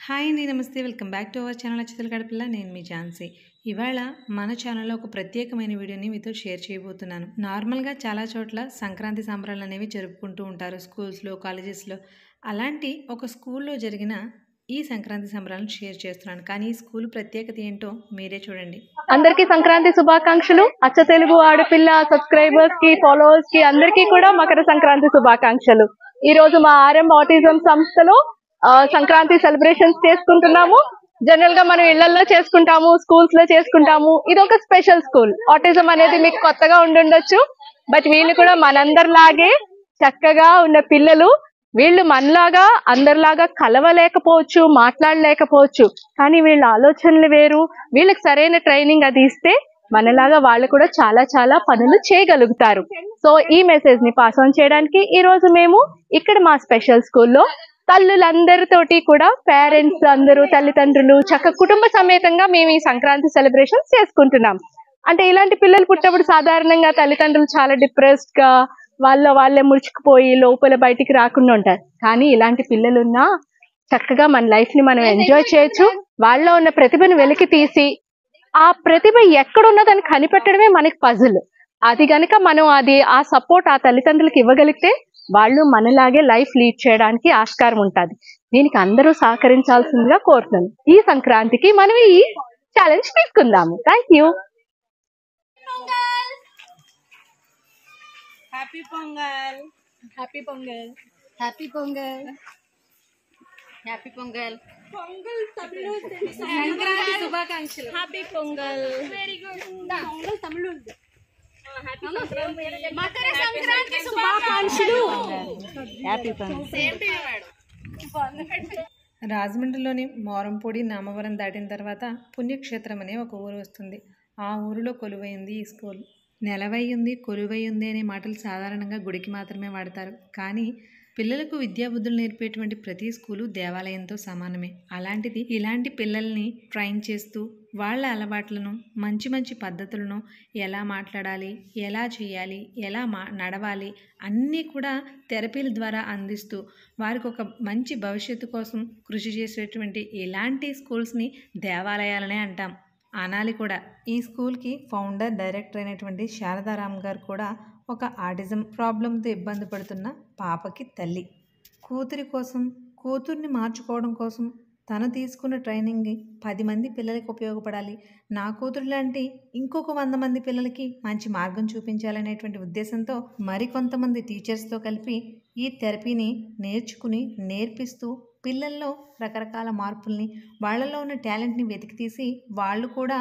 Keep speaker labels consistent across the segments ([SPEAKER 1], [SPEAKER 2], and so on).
[SPEAKER 1] Hi అండి, నమస్తే. Welcome back to our channel అచ్చతల గడపల్ల. నేను మీ ఝాన్సీ. ఇవాళ మన ఛానల్లో ఒక ప్రత్యేకమైన వీడియోని మీతో షేర్ చేయబోతున్నాను. నార్మల్గా చాలా చోట్ల సంక్రాంతి సంబరాలు అనేవి జరుపుకుంటూ ఉంటారు, స్కూల్స్లో, కాలేజెస్లో. అలాంటి ఒక స్కూల్లో జరిగిన ఈ సంక్రాంతి సంబరాలను షేర్ చేస్తున్నాను. కానీ ఈ స్కూల్ ప్రత్యేకత ఏంటో మీరే చూడండి.
[SPEAKER 2] అందరికీ సంక్రాంతి శుభాకాంక్షలు. అచ్చ తెలుగు ఆడపిల్ల సబ్స్క్రైబర్స్ కి, ఫాలోవర్స్ కి అందరికీ కూడా మకర సంక్రాంతి శుభాకాంక్షలు. ఈ రోజు మా ఆర్ఎం ఆటిజం సంస్థలో సంక్రాంతి సెలబ్రేషన్స్ చేసుకుంటున్నాము. జనరల్ గా మనం ఇళ్లలో చేసుకుంటాము, స్కూల్స్ లో చేసుకుంటాము. ఇది ఒక స్పెషల్ స్కూల్. ఆటిజం అనేది మీకు కొత్తగా ఉండుండొచ్చు, బట్ వీళ్ళు కూడా మనందరిలాగే చక్కగా ఉన్న పిల్లలు. వీళ్ళు మనలాగా అందరిలాగా కలవలేకపోవచ్చు, మాట్లాడలేకపోవచ్చు, కానీ వీళ్ళ ఆలోచనలు వేరు. వీళ్ళకి సరైన ట్రైనింగ్ అది ఇస్తే మనలాగా వాళ్ళు కూడా చాలా చాలా పనులు చేయగలుగుతారు. సో ఈ మెసేజ్ ని పాస్ ఆన్ చేయడానికి ఈ రోజు మేము ఇక్కడ మా స్పెషల్ స్కూల్లో తల్లులందరితోటి కూడా, పేరెంట్స్ అందరూ, తల్లిదండ్రులు చక్క కుటుంబ సమేతంగా మేము ఈ సంక్రాంతి సెలబ్రేషన్స్ చేసుకుంటున్నాం. అంటే ఇలాంటి పిల్లలు పుట్టినప్పుడు సాధారణంగా తల్లిదండ్రులు చాలా డిప్రెస్డ్ గా వాళ్ళే ముడుచుకుపోయి లోపల బయటికి రాకుండా ఉంటారు. కానీ ఇలాంటి పిల్లలున్నా చక్కగా మన లైఫ్ ని మనం ఎంజాయ్ చేయొచ్చు. వాళ్ళలో ఉన్న ప్రతిభను వెలికి తీసి ఆ ప్రతిభ ఎక్కడున్నదని కనిపెట్టడమే మనకి పజిల్. అది గనక మనం ఆ సపోర్ట్ ఆ తల్లిదండ్రులకు ఇవ్వగలిగితే వాళ్ళు మనలాగే లైఫ్ లీడ్ చేయడానికి ఆస్కారం ఉంటుంది. దీనికి అందరూ సహకరించాల్సిందిగా కోరుతున్నాను. ఈ సంక్రాంతికి మనం ఈ ఛాలెంజ్ తీసుకుందాము. Thank you.
[SPEAKER 3] Happy Pongal, happy Pongal, happy Pongal, happy Pongal, Pongal Tamil Sankranti శుభాకాంక్షలు. Happy Pongal, very good. Pongal Tamil Makara Sankranti శుభాకాంక్షలు. హ్యాపీ పొంగల్.
[SPEAKER 1] రాజమండ్రిలోని మోరంపూడి నామవరం దాటిన తర్వాత పుణ్యక్షేత్రం అనే ఒక ఊరు వస్తుంది. ఆ ఊరిలో కొలువైంది ఈ స్కూల్. నెలవయ్యింది, కొలువయ్యింది అనే మాటలు సాధారణంగా గుడికి మాత్రమే వాడతారు. కానీ పిల్లలకు విద్యాబుద్ధులు నేర్పేటువంటి ప్రతి స్కూలు దేవాలయంతో సమానమే. అలాంటిది ఇలాంటి పిల్లల్ని ట్రైన్ చేస్తూ వాళ్ళ అలవాట్లను, మంచి మంచి పద్ధతులను, ఎలా మాట్లాడాలి, ఎలా చేయాలి, ఎలా నడవాలి అన్నీ కూడా థెరపీల ద్వారా అందిస్తూ వారికి ఒక మంచి భవిష్యత్తు కోసం కృషి చేసేటువంటి ఇలాంటి స్కూల్స్ని దేవాలయాలనే అంటాం, అనాలి కూడా. ఈ స్కూల్కి ఫౌండర్, డైరెక్టర్ అయినటువంటి శారదారామ్ గారు కూడా ఒక ఆటిజం ప్రాబ్లంతో ఇబ్బంది పడుతున్న పాపకి తల్లి. కూతుర్ని మార్చుకోవడం కోసం తను తీసుకున్న ట్రైనింగ్ 10 మంది పిల్లలకి ఉపయోగపడాలి, నా కూతురు లాంటి ఇంకొక 100 మంది పిల్లలకి మంచి మార్గం చూపించాలనేటువంటి ఉద్దేశంతో మరికొంతమంది టీచర్స్తో కలిపి ఈ థెరపీని నేర్పిస్తూ పిల్లల్లో రకరకాల మార్పుల్ని, వాళ్ళలో ఉన్న టాలెంట్ని వెతికి తీసి వాళ్ళు కూడా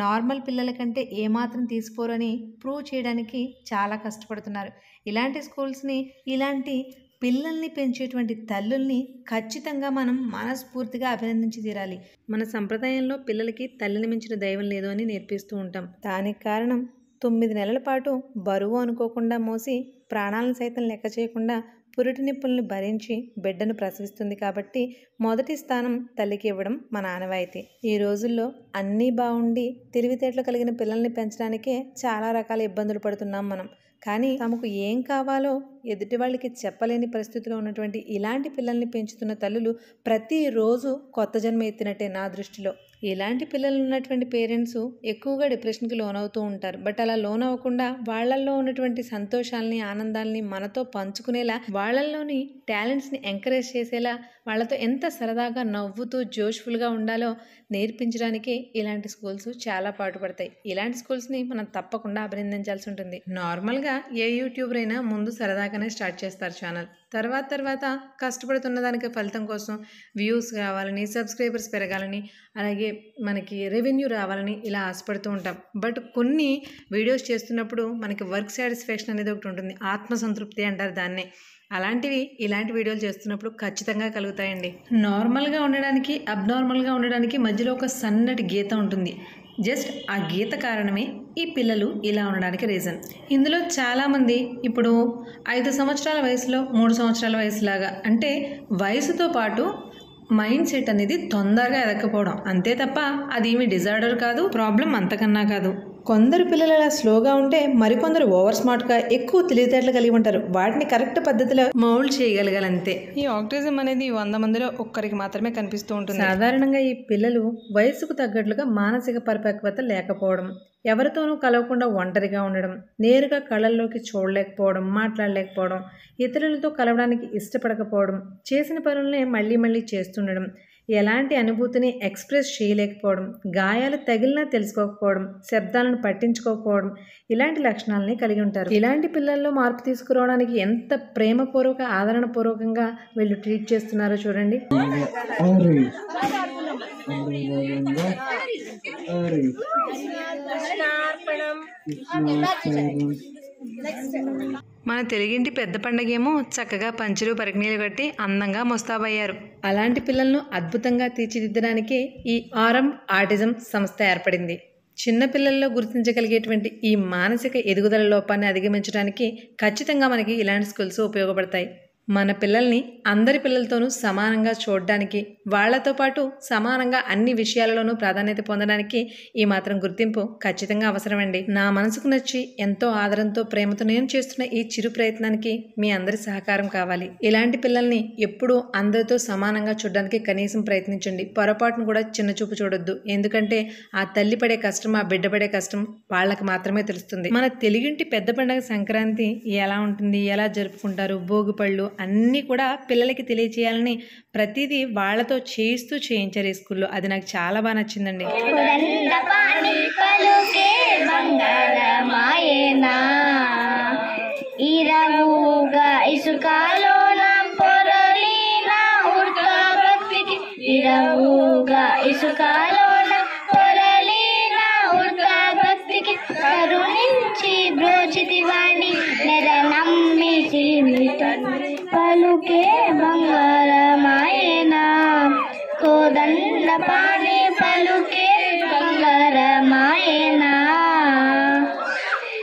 [SPEAKER 1] నార్మల్ పిల్లల కంటే ఏమాత్రం తీసిపోరని ప్రూవ్ చేయడానికి చాలా కష్టపడుతున్నారు. ఇలాంటి స్కూల్స్ని, ఇలాంటి పిల్లల్ని పెంచేటువంటి తల్లుల్ని ఖచ్చితంగా మనం మనస్ఫూర్తిగా అభినందించి తీరాలి. మన సంప్రదాయంలో పిల్లలకి తల్లిని మించిన దైవం లేదు అని నేర్పిస్తూ ఉంటాం. దానికి కారణం 9 నెలల పాటు బరువు అనుకోకుండా మోసి ప్రాణాలను సైతం లెక్క చేయకుండా పురిటి నిప్పుల్ని భరించి బిడ్డను ప్రసవిస్తుంది. కాబట్టి మొదటి స్థానం తల్లికి ఇవ్వడం మన ఆనవాయితీ. ఈ రోజుల్లో అన్నీ బాగుండి తెలివితేటలు కలిగిన పిల్లల్ని పెంచడానికే చాలా రకాల ఇబ్బందులు పడుతున్నాం మనం. కానీ తమకు ఏం కావాలో ఎదుటి వాళ్ళకి చెప్పలేని పరిస్థితిలో ఉన్నటువంటి ఇలాంటి పిల్లల్ని పెంచుతున్న తల్లులు ప్రతిరోజు కొత్త జన్మ ఎత్తినట్టే నా దృష్టిలో. ఇలాంటి పిల్లలు ఉన్నటువంటి పేరెంట్స్ ఎక్కువగా డిప్రెషన్కి లోనవుతూ ఉంటారు. బట్ అలా లోన్ అవ్వకుండా వాళ్ళల్లో ఉన్నటువంటి సంతోషాలని, ఆనందాలని మనతో పంచుకునేలా, వాళ్ళల్లోని టాలెంట్స్ని ఎంకరేజ్ చేసేలా, వాళ్ళతో ఎంత సరదాగా నవ్వుతూ జోష్ఫుల్గా ఉండాలో నేర్పించడానికి ఇలాంటి స్కూల్స్ చాలా పాటుపడతాయి. ఇలాంటి స్కూల్స్ని మనం తప్పకుండా అభినందించాల్సి ఉంటుంది. నార్మల్గా ఏ యూట్యూబర్ అయినా ముందు సరదాగానే స్టార్ట్ చేస్తారు ఛానల్. తర్వాత కష్టపడుతున్న దానికి ఫలితం కోసం వ్యూస్ కావాలని, సబ్స్క్రైబర్స్ పెరగాలని, అలాగే మనకి రెవెన్యూ రావాలని ఇలా ఆశపడుతూ ఉంటాం. బట్ కొన్ని వీడియోస్ చేస్తున్నప్పుడు మనకి వర్క్ సాటిస్ఫాక్షన్ అనేది ఒకటి ఉంటుంది, ఆత్మసంతృప్తి అంటారు దాన్నే. ఇలాంటి వీడియోలు చేస్తున్నప్పుడు ఖచ్చితంగా కలుగుతాయండి. నార్మల్గా ఉండడానికి, అబ్నార్మల్గా ఉండడానికి మధ్యలో ఒక సన్నటి గీత ఉంటుంది. జస్ట్ ఆ గీత కారణమే ఈ పిల్లలు ఇలా ఉండడానికి రీజన్. ఇందులో చాలామంది ఇప్పుడు 5 సంవత్సరాల వయసులో 3 సంవత్సరాల వయసులాగా, అంటే వయసుతో పాటు మైండ్ సెట్ అనేది తొందరగా ఎదక్కపోవడం, అంతే తప్ప అదేమీ డిజార్డర్ కాదు, ప్రాబ్లం అంతకన్నా కాదు. కొందరు పిల్లలు అలా స్లోగా ఉంటే మరికొందరు ఓవర్ స్మార్ట్గా ఎక్కువ తెలివితేటలు కలిగి ఉంటారు. వాటిని కరెక్ట్ పద్ధతిలో మౌల్డ్ చేయగలగాలంతే. ఈ ఆటిజం అనేది 100 మందిలో ఒక్కరికి మాత్రమే కనిపిస్తూ ఉంటుంది. సాధారణంగా ఈ పిల్లలు వయసుకు తగ్గట్లుగా మానసిక పరిపక్వత లేకపోవడం, ఎవరితోనూ కలవకుండా ఒంటరిగా ఉండడం, నేరుగా కళ్ళల్లోకి చూడలేకపోవడం, మాట్లాడలేకపోవడం, ఇతరులతో కలవడానికి ఇష్టపడకపోవడం, చేసిన పనులనే మళ్ళీ మళ్ళీ చేస్తుండడం, ఎలాంటి అనుభూతిని ఎక్స్ప్రెస్ చేయలేకపోవడం, గాయాలు తగిలినా తెలుసుకోకపోవడం, శబ్దాలను పట్టించుకోకపోవడం, ఇలాంటి లక్షణాలని కలిగి ఉంటారు. ఇలాంటి పిల్లల్లో మార్పు తీసుకురావడానికి ఎంత ప్రేమపూర్వక ఆదరణపూర్వకంగా వీళ్ళు ట్రీట్ చేస్తున్నారో చూడండి. మన తెలుగింటి పెద్ద పండగేమో చక్కగా పంచులు పరికిణీలు కట్టి అందంగా ముస్తాబయ్యారు. అలాంటి పిల్లలను అద్భుతంగా తీర్చిదిద్దడానికి ఈ ఆరం ఆటిజం సంస్థ ఏర్పడింది. చిన్న పిల్లల్లో గుర్తించగలిగేటువంటి ఈ మానసిక ఎదుగుదల లోపాన్ని అధిగమించడానికి ఖచ్చితంగా మనకి ఇలాంటి స్కిల్స్ ఉపయోగపడతాయి. మన పిల్లల్ని అందరి పిల్లలతోనూ సమానంగా చూడడానికి, వాళ్లతో పాటు సమానంగా అన్ని విషయాలలోనూ ప్రాధాన్యత పొందడానికి ఈ మాత్రం గుర్తింపు ఖచ్చితంగా అవసరమండి. నా మనసుకు నచ్చి ఎంతో ఆదరంతో ప్రేమతో నేను చేస్తున్న ఈ చిరు ప్రయత్నానికి మీ అందరి సహకారం కావాలి. ఇలాంటి పిల్లల్ని ఎప్పుడూ అందరితో సమానంగా చూడడానికి కనీసం ప్రయత్నించండి. పొరపాటును కూడా చిన్న చూపు చూడొద్దు. ఎందుకంటే ఆ తల్లి పడే కష్టం, ఆ బిడ్డ పడే కష్టం వాళ్ళకి మాత్రమే తెలుస్తుంది. మన తెలుగింటి పెద్ద పండుగ సంక్రాంతి ఎలా ఉంటుంది, ఎలా జరుపుకుంటారు, భోగిపళ్ళు అన్నీ కూడా పిల్లలకి తెలియచేయాలని ప్రతిదీ వాళ్ళతో చేయిస్తూ చేయించారు ఈ స్కూల్లో. అది నాకు చాలా బాగా నచ్చిందండి.
[SPEAKER 4] పలుకే బంగారమాయనా కోదండ పాణి పలుకే బంగారమాయనా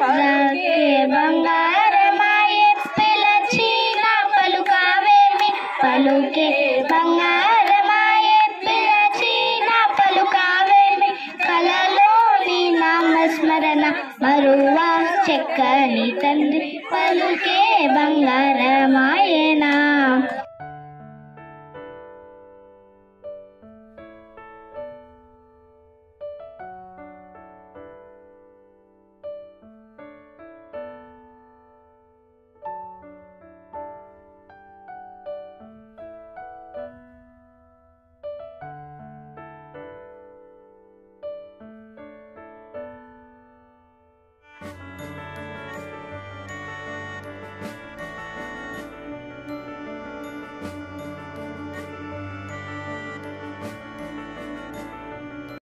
[SPEAKER 4] పలుకే బంగారమాయే పిలచిన పలుకావేమి పలుకే బంగారమాయే పిలచిన పలుకావేమి కలలోని నామస్మరణ మరువా చెక్కని తండ్రి పలుకే